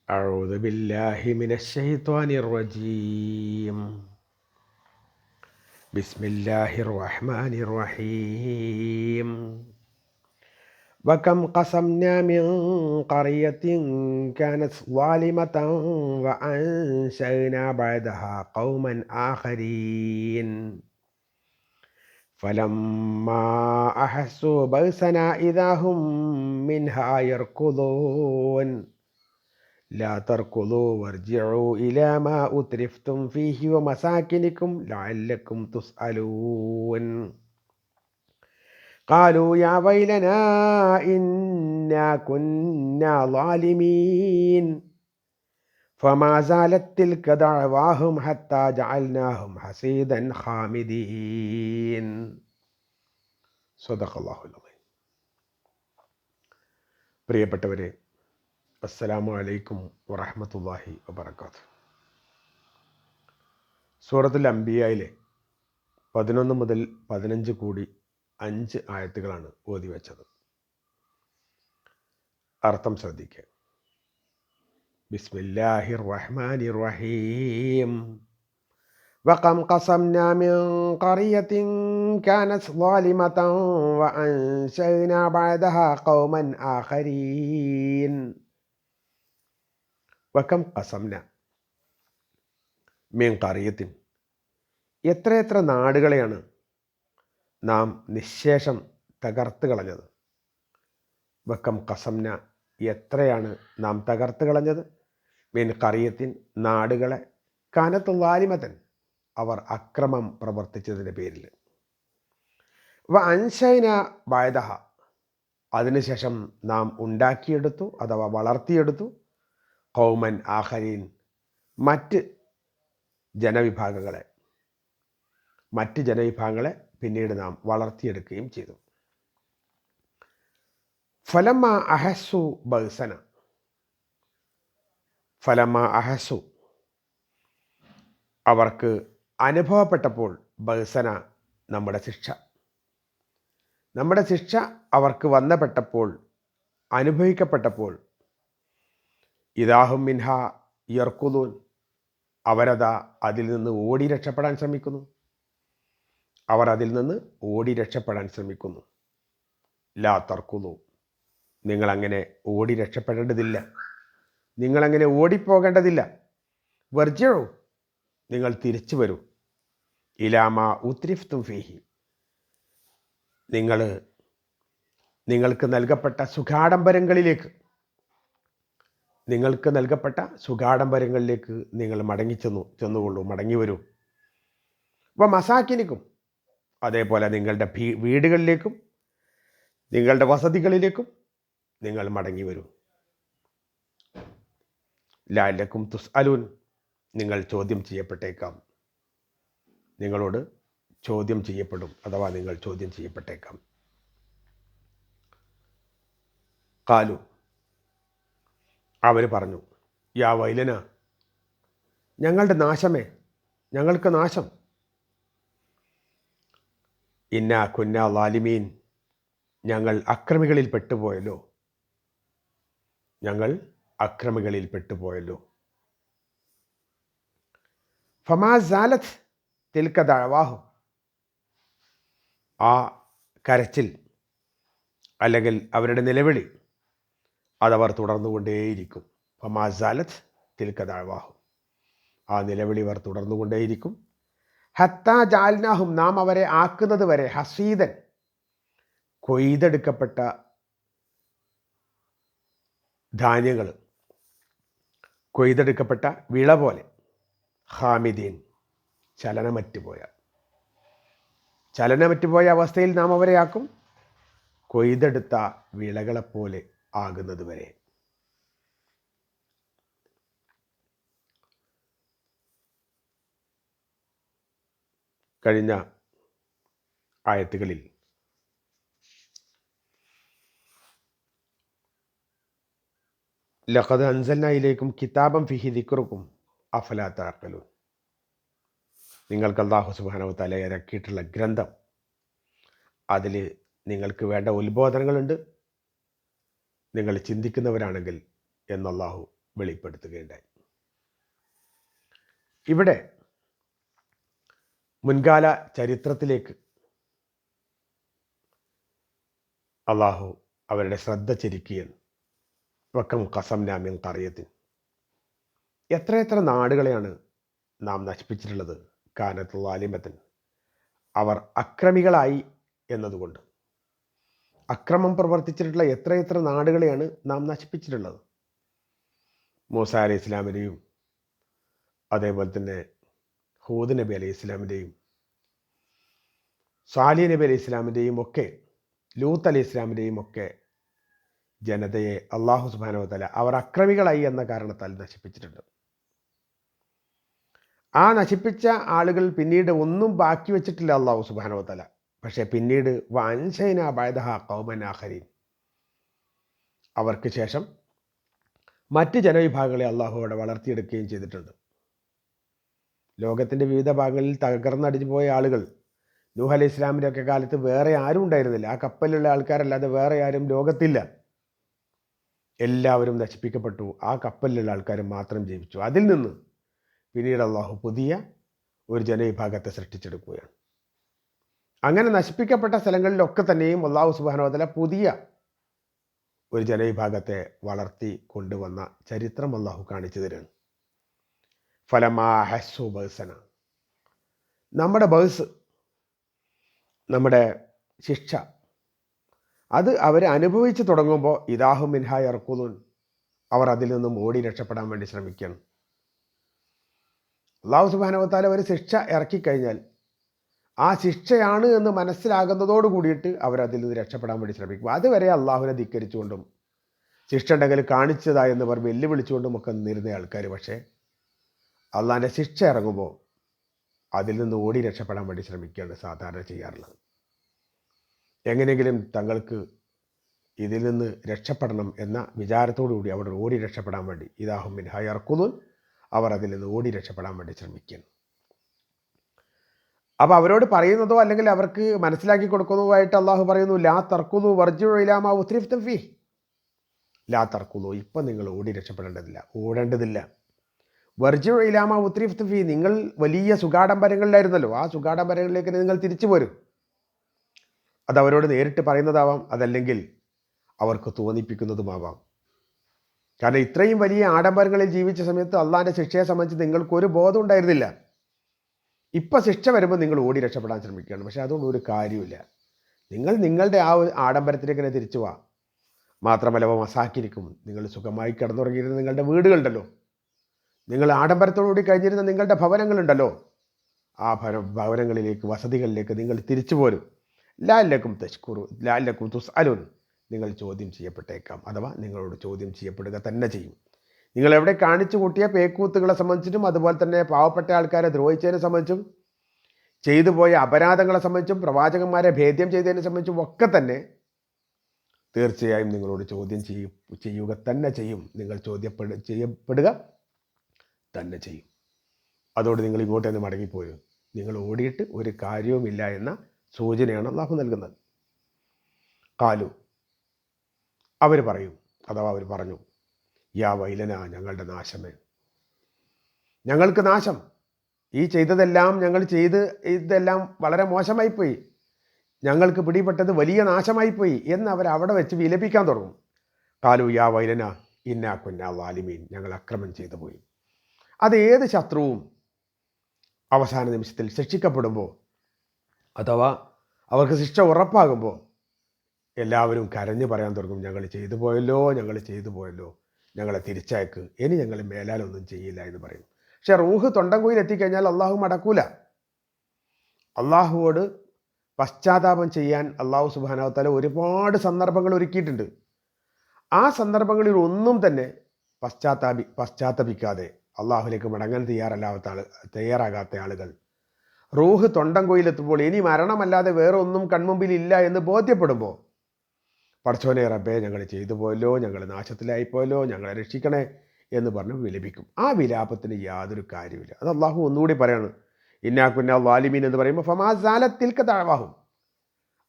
أعوذ بالله من الشيطان الرجيم. بسم الله الرحمن الرحيم. وكم قسمنا من قرية كانت ظالمة وأنشأنا بعدها قوما آخرين فلما أحسوا بأسنا إذا هم منها يركضون لا تركضوا وارجعوا إلى ما أترفتم فيه ومساكنكم لعلكم تسألون. قالوا يا ويلنا إنا كنا ظالمين فما زالت تلك دعواهم حتى جعلناهم حصيدا خامدين. صدق الله العظيم. പ്രിയപ്പെട്ടവരെ, അസ്സലാമു അലൈക്കും വറഹ്മത്തുള്ളാഹി വബറകാതുഹു. സൂറത്തുൽ അംബിയായിലെ 11 മുതൽ 15 കൂടി 5 ആയത്തുകളാണ് ഓതി വെച്ചത്. അർത്ഥം ശ്രദ്ധിക്കുക. ബിസ്മില്ലാഹിർ റഹ്മാനിർ റഹീം. വകം ഖസംനാ മിൻ ഖറിയത്തിൻ കാനത് ളാലിമതൻ വഅൻശഅനാ ബഅദഹാ ഖൗമൻ ആഖരീൻ. വകം ഖസംനാ മിൻ ഖറിയത്തിൻ, എത്രയെത്ര നാടുകളെയാണ് നാം നിശേഷം തകർത്ത് കളഞ്ഞത്. വക്കം കസംന, എത്രയാണ് നാം തകർത്ത് കളഞ്ഞത്. മിൻ ഖറിയത്തിൻ, നാടുകളെ. കാനത്ത് ളാലിമതൻ, അവർ അക്രമം പ്രവർത്തിച്ചതിൻ്റെ പേരിൽ. വ അൻശഅന ബഅദഹ, അതിനുശേഷം നാം ഉണ്ടാക്കിയെടുത്തു അഥവാ വളർത്തിയെടുത്തു. ഖൗമൻ ആഖരീൻ, മറ്റ് ജനവിഭാഗങ്ങളെ പിന്നീട് നാം വളർത്തിയെടുക്കുകയും ചെയ്തു. ഫലമ്മ അഹസ്സു ബഅ്സന, ഫലമ്മ അഹസ്സു, അവർക്ക് അനുഭവപ്പെട്ടപ്പോൾ, ബഅ്സന, നമ്മുടെ ശിക്ഷ അവർക്ക് വന്നപ്പെട്ടപ്പോൾ, അനുഭവിക്കപ്പെട്ടപ്പോൾ, ഇദാഹും മിൻഹ യർക്കുദൂൻ, അവരതാ അതിൽ നിന്ന് ഓടി രക്ഷപ്പെടാൻ ശ്രമിക്കുന്നു. ലാ തർക്കുദു, നിങ്ങളങ്ങനെ ഓടി രക്ഷപ്പെടേണ്ടതില്ല, നിങ്ങളങ്ങനെ ഓടിപ്പോകേണ്ടതില്ല. വർജിഉ, നിങ്ങൾ തിരിച്ചു വരൂ. ഇലാമാ ഉത്രിഫ്തും ഫീഹി, നിങ്ങൾക്ക് നൽകപ്പെട്ട സുഖാഡംബരങ്ങളിലേക്ക് നിങ്ങൾ മടങ്ങി വരൂ. വ മസാക്കിനിക്കും, അതേപോലെ നിങ്ങളുടെ വീടുകളിലേക്കും നിങ്ങളുടെ വസതികളിലേക്കും നിങ്ങൾ മടങ്ങി വരൂ. ലഅല്ലക്കും തുസ്അലൂൻ, നിങ്ങൾ ചോദ്യം ചെയ്യപ്പെട്ടേക്കാം, നിങ്ങളോട് ചോദ്യം ചെയ്യപ്പെടും അഥവാ നിങ്ങൾ ചോദ്യം ചെയ്യപ്പെട്ടേക്കാം. ഖാലു, അവർ പറഞ്ഞു, യാ വൈലന, ഞങ്ങളുടെ നാശമേ, ഞങ്ങൾക്ക് നാശം. ഇന്നാ കുന്നാ ളാലിമീൻ, ഞങ്ങൾ അക്രമികളിൽ പെട്ടുപോയല്ലോ. ഫമാ സാലത്ത് തിൽക ദഅവാഹും, ആ കരച്ചിൽ അല്ലെങ്കിൽ അവരുടെ നിലവിളി അതവർ തുടർന്നുകൊണ്ടേയിരിക്കും. ഫമാ സാലത്ത് തിൽക ദഅവാഹും, ആ നിലവിളി അവർ തുടർന്നുകൊണ്ടേയിരിക്കും. ഹത്താ ജഅൽനാഹും, നാം അവരെ ആക്കുന്നത് വരെ, ഹസീദൻ, കൊയ്തെടുക്കപ്പെട്ട ധാന്യങ്ങൾ, കൊയ്തെടുക്കപ്പെട്ട വിള പോലെ. ഹാമിദീൻ, ചലനമറ്റുപോയ അവസ്ഥയിൽ നാം അവരെ ആക്കും. കൊയ്തെടുത്ത വിളകളെപ്പോലെ ആകുന്നത് വരെ. കഴിഞ്ഞ ആയത്തുകളിൽ ലഖദ് അൻസൽനാ ഇലൈക്കും കിതാബൻ ഫീഹി ദിക്റുക്കും അഫലാ തഅഖിലൂൻ, നിങ്ങൾക്ക് അല്ലാഹു സുബ്ഹാനഹു വ തആല ഇറക്കിയിട്ടുള്ള ഗ്രന്ഥം, അതിൽ നിങ്ങൾക്ക് വേണ്ട ഉത്ബോധനങ്ങളുണ്ട്, നിങ്ങൾ ചിന്തിക്കുന്നവരാണെങ്കിൽ എന്നല്ലാഹു വെളിപ്പെടുത്തുകയുണ്ടായി. ഇവിടെ മുൻകാല ചരിത്രത്തിലേക്ക് അള്ളാഹു അവരുടെ ശ്രദ്ധ ചെരിക്കുകയാണ്. വക്കം ഖസംനാ മിൻ ഖറിയത്തിൻ, എത്രയെത്ര നാടുകളെയാണ് നാം നശിപ്പിച്ചിട്ടുള്ളത്. കാനത്ത് ളാലിമത്തൻ, അവർ അക്രമികളായി എന്നതുകൊണ്ട്. അക്രമം പ്രവർത്തിച്ചിട്ടുള്ള എത്രയെത്ര നാടുകളെയാണ് നാം നശിപ്പിച്ചിട്ടുള്ളത്. മൂസ അലൈഹി ഇസ്ലാമിൻ്റെയും അതേപോലെ തന്നെ ഹൂദ് നബി അലൈഹി ഇസ്ലാമിൻ്റെയും സാലിഹ് നബി അലൈഹി ഇസ്ലാമിൻ്റെയും ഒക്കെ ലൂത്ത് അലൈഹി ഇസ്ലാമിൻ്റെയും ഒക്കെ ജനതയെ അള്ളാഹു സുബ്ഹാനഹു വ തആല അവർ അക്രമികളായി എന്ന കാരണത്താൽ നശിപ്പിച്ചിട്ടുണ്ട്. ആ നശിപ്പിച്ച ആളുകൾ പിന്നീട് ഒന്നും ബാക്കി വെച്ചിട്ടില്ല അള്ളാഹു സുബ്ഹാനഹു വ തആല. പക്ഷേ പിന്നീട് വഅൻശൈനാ ബഅദഹാ ഖൗമൻ ആഖരീൻ, അവർക്ക് ശേഷം മറ്റ് ജനവിഭാഗങ്ങളെ അള്ളാഹു അവിടെ വളർത്തിയെടുക്കുകയും ചെയ്തിട്ടുണ്ട്. ലോകത്തിൻ്റെ വിവിധ ഭാഗങ്ങളിൽ തകർന്നടിഞ്ഞു പോയ ആളുകൾ നൂഹ് അലൈഹി ഇസ്ലാമിൻ്റെ ഒക്കെ കാലത്ത് വേറെ ആരും ഉണ്ടായിരുന്നില്ല. ആ കപ്പലിലുള്ള ആൾക്കാരല്ലാതെ വേറെ ആരും ലോകത്തില്ല. എല്ലാവരും നശിപ്പിക്കപ്പെട്ടു. ആ കപ്പലിലുള്ള ആൾക്കാർ മാത്രം ജീവിച്ചു. അതിൽ നിന്ന് പിന്നീട് അള്ളാഹു പുതിയ ഒരു ജനവിഭാഗത്തെ സൃഷ്ടിച്ചെടുക്കുകയാണ്. അങ്ങനെ നശിപ്പിക്കപ്പെട്ട സ്ഥലങ്ങളിലൊക്കെ തന്നെയും അള്ളാഹു സുബ്ഹാനഹു വ തആല പുതിയ ഒരു ജനവിഭാഗത്തെ വളർത്തി കൊണ്ടുവന്ന ചരിത്രം അള്ളാഹു കാണിച്ചു തരുന്നു. ഫലമാ ഹസ്സു ബഅസന, നമ്മുടെ ബഅസ്, നമ്മുടെ ശിക്ഷ, അത് അവർ അനുഭവിച്ച് തുടങ്ങുമ്പോൾ ഇദാഹും മിൻഹാ യർകുദൂൻ, അവർ അതിൽ നിന്നും ഓടി രക്ഷപ്പെടാൻ വേണ്ടി ശ്രമിക്കുകയാണ്. അള്ളാഹു സുബ്ഹാനഹു വ തആല ഒരു ശിക്ഷ ഇറക്കിക്കഴിഞ്ഞാൽ ആ ശിക്ഷയാണ് എന്ന് മനസ്സിലാകുന്നതോട് കൂടിയിട്ട് അവരതിൽ നിന്ന് രക്ഷപ്പെടാൻ വേണ്ടി ശ്രമിക്കും. അതുവരെ അള്ളാഹുവിനെ ധിക്കരിച്ചുകൊണ്ടും ശിക്ഷ ഉണ്ടെങ്കിൽ കാണിച്ചതാ എന്ന് പറഞ്ഞ് വെല്ലുവിളിച്ചുകൊണ്ടും ഒക്കെ നിന്നിരുന്ന ആൾക്കാർ, പക്ഷേ അള്ളാഹിൻ്റെ ശിക്ഷ ഇറങ്ങുമ്പോൾ അതിൽ നിന്ന് ഓടി രക്ഷപ്പെടാൻ വേണ്ടി ശ്രമിക്കുകയാണ് സാധാരണ ചെയ്യാറുള്ളത്. എങ്ങനെയെങ്കിലും തങ്ങൾക്ക് ഇതിൽ നിന്ന് രക്ഷപ്പെടണം എന്ന വിചാരത്തോടു കൂടി അവർ ഓടി രക്ഷപ്പെടാൻ വേണ്ടി ഇദാഹും മിൻഹാ യർകുദൂൻ, അവർ അതിൽ നിന്ന് ഓടി രക്ഷപ്പെടാൻ വേണ്ടി ശ്രമിക്കുകയാണ്. അപ്പോൾ അവരോട് പറയുന്നതോ അല്ലെങ്കിൽ അവർക്ക് മനസ്സിലാക്കി കൊടുക്കുന്നതോ ആയിട്ട് അള്ളാഹു പറയുന്നു, ലാ തർക്കുദു വർജിഉ ഇലാ മാ ഉത്രിഫ്തും ഫീഹ്, ലാ തർക്കുദു, ഇപ്പം നിങ്ങൾ ഓടി രക്ഷപ്പെടേണ്ടതില്ല, ഓടേണ്ടതില്ല. വർജിഉ ഇലാ മാ ഉത്രിഫ്തും ഫീഹ്, നിങ്ങൾ വലിയ സുഖാഡംബരങ്ങളിലായിരുന്നല്ലോ, ആ സുഖാഡംബരങ്ങളിലേക്ക് നിങ്ങൾ തിരിച്ചു പോരും. അത് അവരോട് നേരിട്ട് പറയുന്നതാവാം, അതല്ലെങ്കിൽ അവർക്ക് തോന്നിപ്പിക്കുന്നതുമാവാം. കാരണം ഇത്രയും വലിയ ആഡംബരങ്ങളിൽ ജീവിച്ച സമയത്ത് അള്ളാഹിൻ്റെ ശിക്ഷയെ സംബന്ധിച്ച് നിങ്ങൾക്കൊരു ബോധം ഉണ്ടായിരുന്നില്ല. ഇപ്പം ശിക്ഷ വരുമ്പോൾ നിങ്ങൾ ഓടി രക്ഷപ്പെടാൻ ശ്രമിക്കുകയാണ്. പക്ഷേ അതുകൊണ്ട് ഒരു കാര്യമില്ല. നിങ്ങൾ നിങ്ങളുടെ ആ ഒരു ആഡംബരത്തിലേക്ക് തന്നെ തിരിച്ചു പോവാം. മാത്രമല്ല മസാക്കിരിക്കും, നിങ്ങൾ സുഖമായി കിടന്നുറങ്ങിയിരുന്ന നിങ്ങളുടെ വീടുകളുണ്ടല്ലോ, നിങ്ങൾ ആഡംബരത്തോടുകൂടി കഴിഞ്ഞിരുന്ന നിങ്ങളുടെ ഭവനങ്ങളുണ്ടല്ലോ, ആ ഭവനങ്ങളിലേക്ക്, വസതികളിലേക്ക് നിങ്ങൾ തിരിച്ചു പോരും. ലഅല്ലക്കും തശ്കുറു ലഅല്ലക്കും തുസ്അലൂൻ, നിങ്ങൾ ചോദ്യം ചെയ്യപ്പെട്ടേക്കാം, അഥവാ നിങ്ങളോട് ചോദ്യം ചെയ്യപ്പെടുക തന്നെ ചെയ്യും. നിങ്ങൾ എവിടെ കാണിച്ചു കൂട്ടിയ പേക്കൂത്തുകളെ സംബന്ധിച്ചിട്ടും അതുപോലെ തന്നെ പാവപ്പെട്ട ആൾക്കാരെ ദ്രോഹിച്ചതിനെ സംബന്ധിച്ചും ചെയ്തു പോയ അപരാധങ്ങളെ സംബന്ധിച്ചും പ്രവാചകന്മാരെ ഭേദ്യം ചെയ്തതിനെ സംബന്ധിച്ചും ഒക്കെ തന്നെ തീർച്ചയായും നിങ്ങളോട് ചോദ്യം ചെയ്യുക തന്നെ ചെയ്യും. നിങ്ങൾ ചെയ്യപ്പെടുക തന്നെ ചെയ്യും. അതോടെ നിങ്ങൾ ഇങ്ങോട്ട് തന്നെ മടങ്ങിപ്പോരും. നിങ്ങൾ ഓടിയിട്ട് ഒരു കാര്യവുമില്ല എന്ന സൂചനയാണ് അള്ളാഹു നൽകുന്നത്. കാലു, അവർ പറയും, അഥവാ അവർ പറഞ്ഞു, യാ വൈലന, ഞങ്ങളുടെ നാശമേ, ഞങ്ങൾക്ക് നാശം, ഈ ചെയ്തതെല്ലാം ഞങ്ങൾ ഇതെല്ലാം വളരെ മോശമായിപ്പോയി, ഞങ്ങൾക്ക് പിടിപെട്ടത് വലിയ നാശമായിപ്പോയി എന്ന് അവർ അവിടെ വെച്ച് വിലപിക്കാൻ തുടങ്ങും. കാലു യാ വൈലന ഇന്നാ കുന്നാ ളാലിമീൻ, ഞങ്ങൾ അക്രമം ചെയ്തു പോയി. അത് ഏത് ശത്രുവും അവസാന നിമിഷത്തിൽ ശിക്ഷിക്കപ്പെടുമ്പോൾ അഥവാ അവർക്ക് ശിക്ഷ ഉറപ്പാകുമ്പോൾ എല്ലാവരും കരഞ്ഞു പറയാൻ തുടങ്ങും, ഞങ്ങൾ ചെയ്തു പോയല്ലോ, ഞങ്ങളെ തിരിച്ചയക്ക്, ഇനി ഞങ്ങൾ മേലാലൊന്നും ചെയ്യില്ല എന്ന് പറയും. പക്ഷെ റൂഹ് തൊണ്ടൻകുയിൽ എത്തിക്കഴിഞ്ഞാൽ അള്ളാഹു മടക്കൂല. അള്ളാഹുവോട് പശ്ചാത്താപം ചെയ്യാൻ അള്ളാഹു സുബ്ഹാനഹു വ തആല ഒരുപാട് സന്ദർഭങ്ങൾ ഒരുക്കിയിട്ടുണ്ട്. ആ സന്ദർഭങ്ങളിൽ ഒന്നും തന്നെ പശ്ചാത്തപിക്കാതെ അള്ളാഹുലേക്ക് മടങ്ങാൻ തയ്യാറാകാത്ത ആളുകൾ റൂഹ് തൊണ്ടൻകുയിലെത്തുമ്പോൾ ഇനി മരണമല്ലാതെ വേറെ ഒന്നും കൺമുമ്പിലില്ല എന്ന് ബോധ്യപ്പെടുമ്പോൾ പടച്ചോനെ റബ്ബേ, ഞങ്ങൾ ചെയ്തു പോയല്ലോ, ഞങ്ങൾ നാശത്തിലായിപ്പോയല്ലോ, ഞങ്ങളെ രക്ഷിക്കണേ എന്ന് പറഞ്ഞ് വിലപിക്കും. ആ വിലാപത്തിന് യാതൊരു കാര്യമില്ല. അത് അള്ളാഹു ഒന്നുകൂടി പറയാണ്, ഇന്നാ കുന്നാ ളാലിമീൻ എന്ന് പറയുമ്പോൾ ഫമാ സാലത് തിൽക ദഅവാഹും,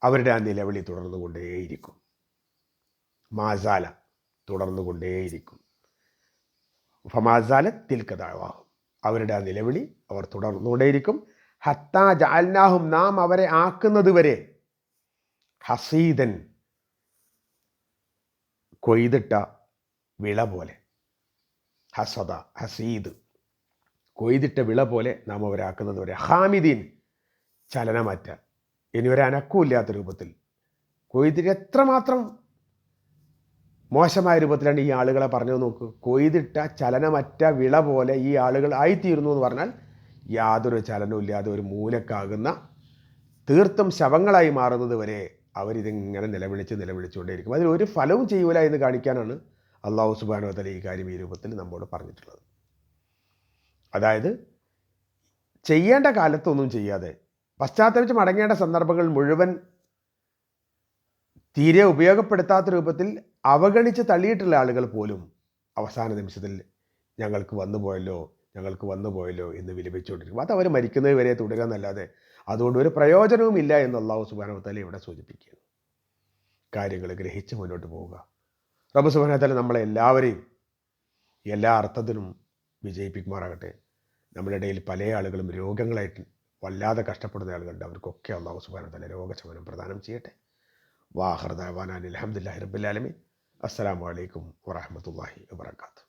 അവരുടെ ആ നിലവിളി തുടർന്നുകൊണ്ടേയിരിക്കും. മാസാല, തുടർന്നുകൊണ്ടേയിരിക്കും. ഫമാസാലത്ത് തിൽക ദഅവാഹും, അവരുടെ ആ നിലവിളി അവർ തുടർന്നുകൊണ്ടേയിരിക്കും. ഹത്താ ജഅൽനാഹും, നാം അവരെ ആക്കുന്നത് വരെ, ഹസീദൻ, കൊയ്തിട്ട വിള പോലെ. ഹസദ, ഹസീദ്, കൊയ്തിട്ട വിള പോലെ നാം അവരെ ആക്കുന്നത് വരെ. ഹാമിദീൻ, ചലനമറ്റ, ഇനി ഒരു അനക്കമില്ലാത്ത രൂപത്തിൽ. കൊയ്തിട്ട് എത്രമാത്രം മോശമായ രൂപത്തിലാണ് ഈ ആളുകളെ പറഞ്ഞു നോക്കൂ. കൊയ്തിട്ട ചലനമറ്റ വിള പോലെ ഈ ആളുകൾ ആയിത്തീരുന്നു എന്ന് പറഞ്ഞാൽ യാതൊരു ചലനവും ഇല്ലാതെ ഒരു മൂലക്കാകുന്ന, തീർത്തും ശവങ്ങളായി മാറുന്നത് വരെ അവരിതിങ്ങനെ നിലവിളിച്ചുകൊണ്ടേയിരിക്കും. അതിലൊരു ഫലവും ചെയ്യൂല എന്ന് കാണിക്കാനാണ് അള്ളാഹു സുബ്ഹാനഹു വ തആല ഈ കാര്യം ഈ രൂപത്തിൽ നമ്മോട് പറഞ്ഞിട്ടുള്ളത്. അതായത് ചെയ്യേണ്ട കാലത്തൊന്നും ചെയ്യാതെ പശ്ചാത്തപിച്ച് മടങ്ങേണ്ട സന്ദർഭങ്ങൾ മുഴുവൻ തീരെ ഉപയോഗപ്പെടുത്താത്ത രൂപത്തിൽ അവഗണിച്ച് തള്ളിയിട്ടുള്ള ആളുകൾ പോലും അവസാന നിമിഷത്തിൽ ഞങ്ങൾക്ക് വന്നുപോയല്ലോ എന്ന് വിലപിച്ചുകൊണ്ടിരിക്കും. അത് അവർ മരിക്കുന്നത് വരെ തുടരാന്നല്ലാതെ അതുകൊണ്ട് ഒരു പ്രയോജനവും ഇല്ല എന്ന് അള്ളാഹു സുബ്ഹാനഹു വ തആല ഇവിടെ സൂചിപ്പിക്കുകയാണ്. കാര്യങ്ങൾ ഗ്രഹിച്ച് മുന്നോട്ട് പോവുക. റബ്ബ് സുബ്ഹാനഹു വ തആല നമ്മളെ എല്ലാവരെയും എല്ലാ അർത്ഥത്തിലും വിജയിപ്പിക്കുമാറാകട്ടെ. നമ്മുടെ ഇടയിൽ പല ആളുകളും രോഗങ്ങളായിട്ട് വല്ലാതെ കഷ്ടപ്പെടുന്ന ആളുകളുണ്ട്. അവർക്കൊക്കെ അള്ളാഹു സുബ്ഹാനഹു വ തആല രോഗശമനം പ്രദാനം ചെയ്യട്ടെ. വാഖിറു ദഅവാനാ അൽഹംദുലില്ലാഹി റബ്ബിൽ ആലമീൻ. അസ്സലാമു അലൈക്കും വറഹ്മത്തുള്ളാഹി വബറകാതുഹു.